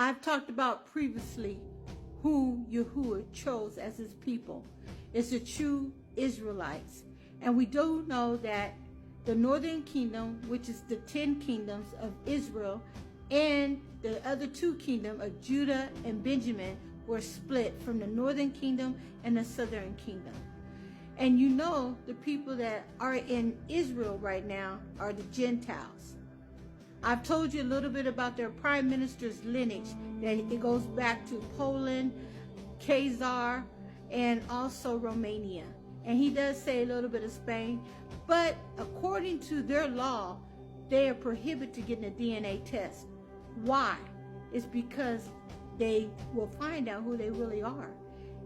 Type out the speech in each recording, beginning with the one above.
I've talked about previously who Yahuah chose as his people. It's the true Israelites. And we do know that the northern kingdom, which is the 10 kingdoms of Israel, and the other 2 kingdoms of Judah and Benjamin were split from the northern kingdom and the southern kingdom. And you know the people that are in Israel right now are the Gentiles. I've told you a little bit about their prime minister's lineage, that it goes back to Poland, Khazar, and also Romania. And he does say a little bit of Spain, but according to their law, they are prohibited to getting a DNA test. Why? It's because they will find out who they really are.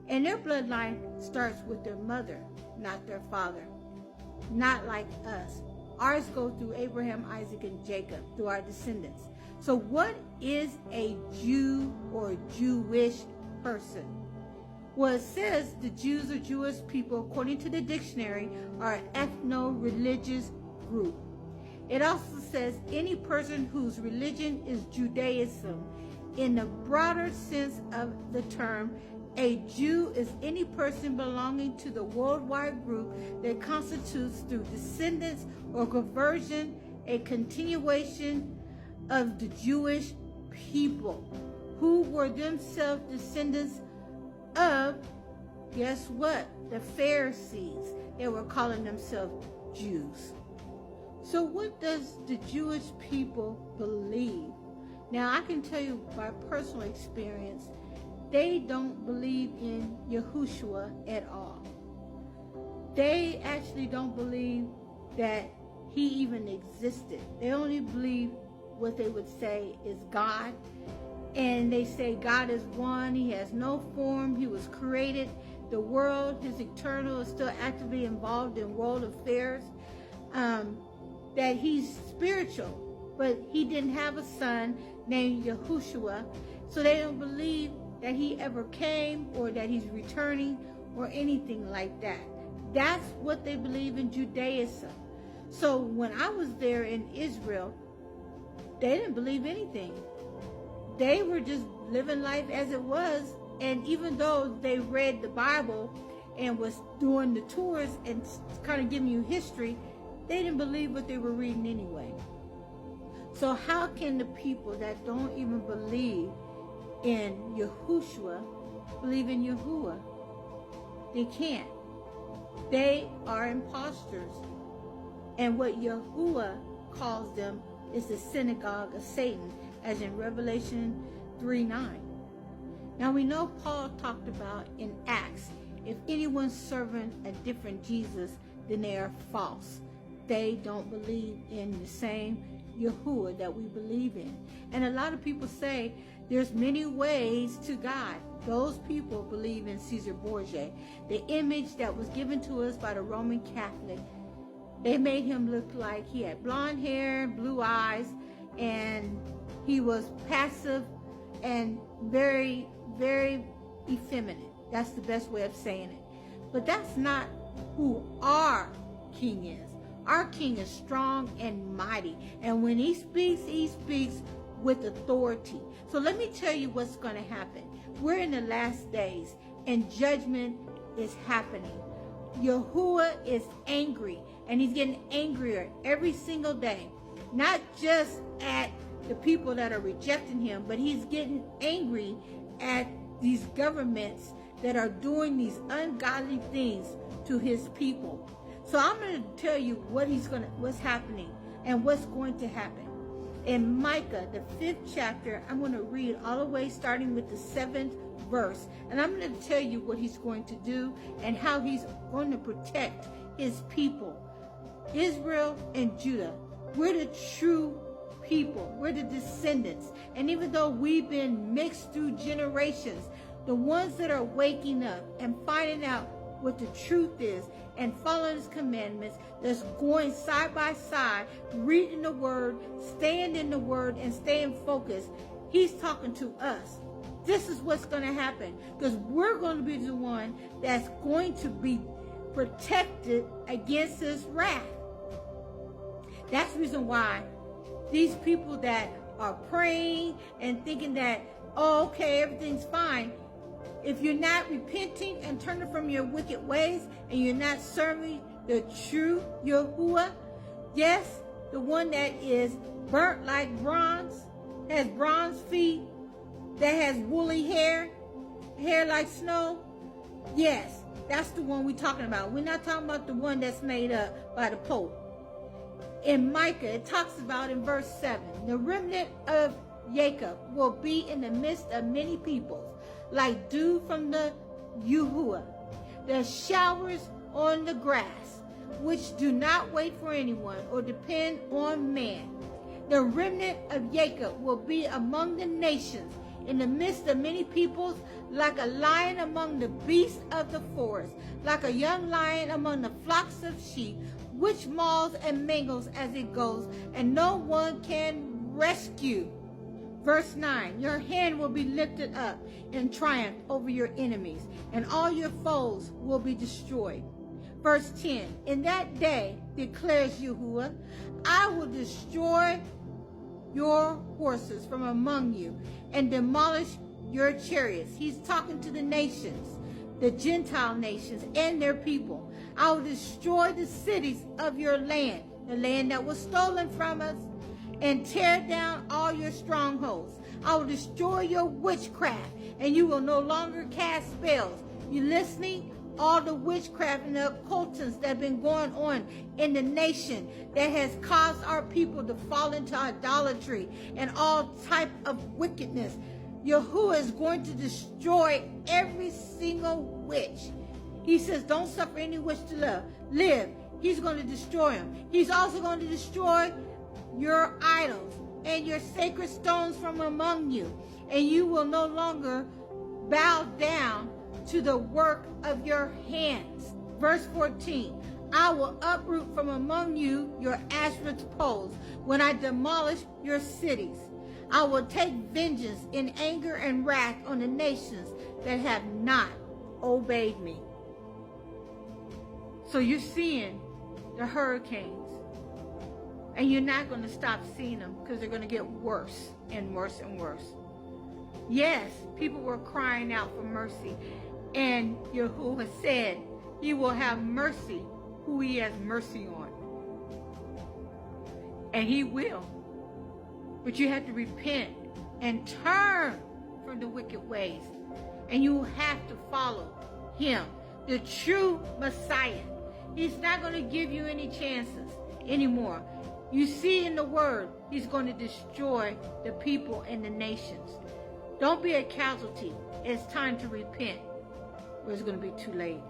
And their bloodline starts with their mother, not their father. Not like us. Ours go through Abraham, Isaac, and Jacob, through our descendants. So what is a Jew or Jewish person? Well, it says the Jews or Jewish people, according to the dictionary, are an ethno-religious group. It also says any person whose religion is Judaism. In the broader sense of the term, a Jew is any person belonging to the worldwide group that constitutes through descendants or conversion a continuation of the Jewish people who were themselves descendants of, guess what? The Pharisees. They were calling themselves Jews. So what does the Jewish people believe? Now I can tell you by personal experience, they don't believe in Yahushua at all. They actually don't believe that he even existed. They only believe what they would say is God. And they say God is one, he has no form, he was created. The world, his eternal, is still actively involved in world affairs. That he's spiritual, but he didn't have a son named Yahushua. So they don't believe that he ever came or that he's returning or anything like that. That's what they believe in Judaism. So when I was there in Israel, they didn't believe anything. They were just living life as it was. And even though they read the Bible and was doing the tours and kind of giving you history, they didn't believe what they were reading anyway. So how can the people that don't even believe in Yahushua believe in Yahuah? They can't. They are imposters. And what Yahuah calls them is the synagogue of Satan, as in Revelation 3:9. Now we know Paul talked about in Acts, if anyone's serving a different Jesus, then they are false. They don't believe in the same Yahuah that we believe in. And a lot of people say there's many ways to God. Those people believe in Caesar Borgia, the image that was given to us by the Roman Catholic. They made him look like he had blonde hair, blue eyes, and he was passive and very, very effeminate. That's the best way of saying it. But that's not who our king is. Our king is strong and mighty. And when he speaks with authority. So let me tell you what's going to happen. We're in the last days and judgment is happening. Yahuah is angry, and he's getting angrier every single day. Not just at the people that are rejecting him, but he's getting angry at these governments that are doing these ungodly things to his people. So I'm going to tell you what's happening and what's going to happen. In Micah, the 5th chapter, I'm going to read all the way starting with the 7th verse. And I'm going to tell you what he's going to do and how he's going to protect his people. Israel and Judah, we're the true people. We're the descendants. And even though we've been mixed through generations, the ones that are waking up and finding out what the truth is and following his commandments, that's going side by side, reading the word, staying in the word, and staying focused, he's talking to us. This is what's going to happen, because we're going to be the one that's going to be protected against his wrath. That's the reason why these people that are praying and thinking that, oh, okay, everything's fine. If you're not repenting and turning from your wicked ways, and you're not serving the true Yahuah, yes, the one that is burnt like bronze, has bronze feet, that has woolly hair like snow, yes, that's the one we're talking about. We're not talking about the one that's made up by the Pope. In Micah, it talks about in verse 7, the remnant of Jacob will be in the midst of many peoples, like dew from the Yahuah, the showers on the grass, which do not wait for anyone or depend on man. The remnant of Jacob will be among the nations, in the midst of many peoples, like a lion among the beasts of the forest, like a young lion among the flocks of sheep, which mauls and mangles as it goes, and no one can rescue. Verse 9, your hand will be lifted up in triumph over your enemies, and all your foes will be destroyed. Verse 10, in that day, declares Yahuah, I will destroy your horses from among you and demolish your chariots. He's talking to the nations, the Gentile nations and their people. I will destroy the cities of your land, the land that was stolen from us, and tear down all your strongholds. I will destroy your witchcraft, and you will no longer cast spells. You listening? All the witchcraft and the occultants that have been going on in the nation that has caused our people to fall into idolatry and all type of wickedness. Yahuah is going to destroy every single witch. He says, don't suffer any witch to live. He's going to destroy them. He's also going to destroy your idols and your sacred stones from among you. And you will no longer bow down to the work of your hands. Verse 14, I will uproot from among you your Asherah poles when I demolish your cities. I will take vengeance in anger and wrath on the nations that have not obeyed me. So you're seeing the hurricanes, and you're not going to stop seeing them because they're going to get worse and worse and worse. Yes, people were crying out for mercy, and Yahuah said he will have mercy who he has mercy on. And he will. But you have to repent and turn from the wicked ways. And you have to follow him, the true Messiah. He's not going to give you any chances anymore. You see in the word, he's going to destroy the people and the nations. Don't be a casualty. It's time to repent, or it's going to be too late.